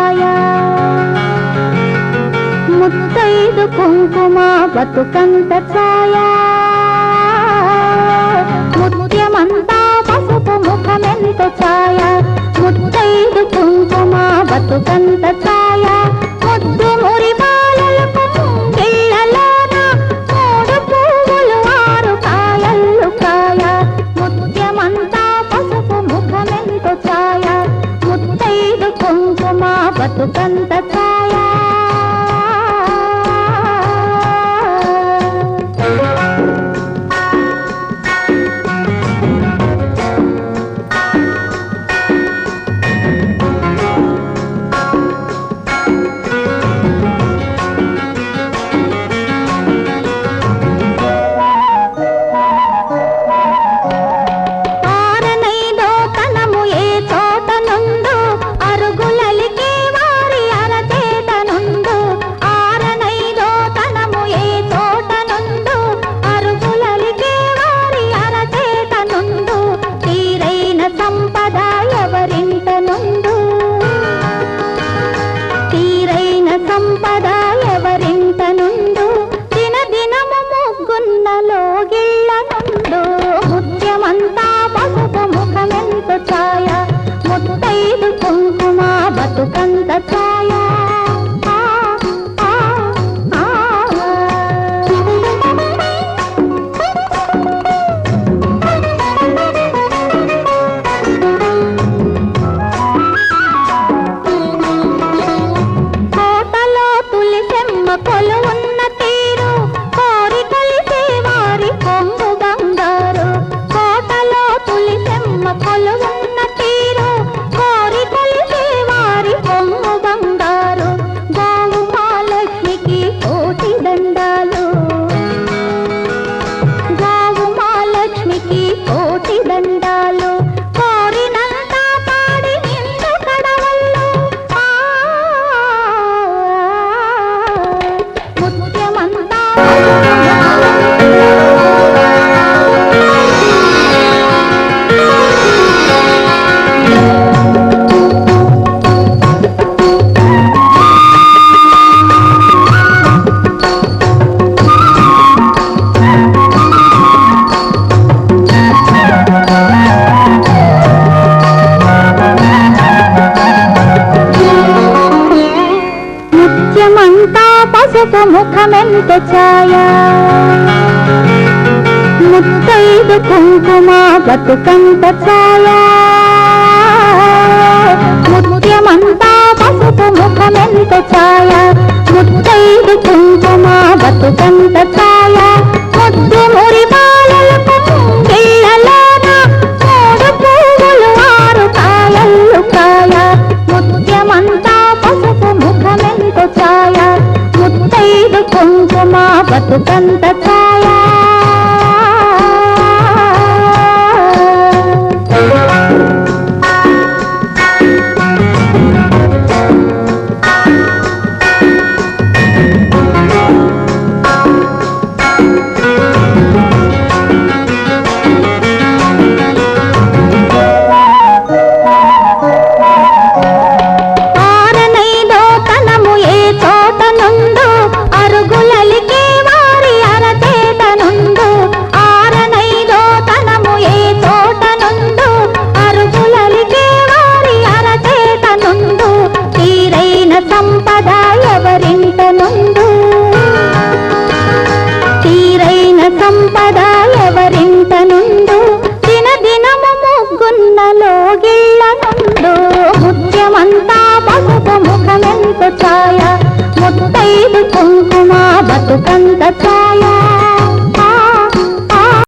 ఛాయ ముత్తైదు కుంకుమ బతుకంత ఛాయ ముత్యమంతా పసుపు ముఖమెంత ఛాయ ముత్తైదు కుంకుమ బతుకంత ఛాయ ముద్దు మురి బాలలకు ముంగిళ్ళలోన మూడు పువ్వులు ఆరు కాయల్లు కాయ ముత్యమంతా పసుపు ముఖమెంత ఛాయ ముత్తైదు కుంకుమ బతుకంత ఛాయ ముత్యమంతా పసుపు ముఖమెంత ఛాయ ముత్తైదు కుంకుమ బతుకంత ఛాయ కోటలో తులిసెమ్మ కొలువున్న తీరు కోరి కలిసే వారి కొంగు బంగారు కోటలో తులిసెమ్మ కొలువున్న తీరు కోరి కలిసే వారి కొంగు బంగారు గోవు మహాలక్ష్మికి కోటి దండాలు గోవు మహాలక్ష్మికి కోటి దండాలు కోరినంత పాడి నిండు కడవల్లో ముత్యమంతా ముత్యమంతా పసుపు ముఖమెంత ఛాయ ముత్తైదు కుంకుమ బతుకంత ఛాయ ముత్యమంతా పసుపు ముఖమెంత ఛాయ ముత్తైదు కుంకుమ బతుకంత ఛాయ ముద్దు మురి బాలలకు ముంగిళ్ళలోన మూడు పువ్వులు ఆరు కాయల్లు కాయ ముత్యమంతా పసుపు ముఖమెంత ఛాయ ముత్తైదు కుంకుమ బతుకంత ఛాయ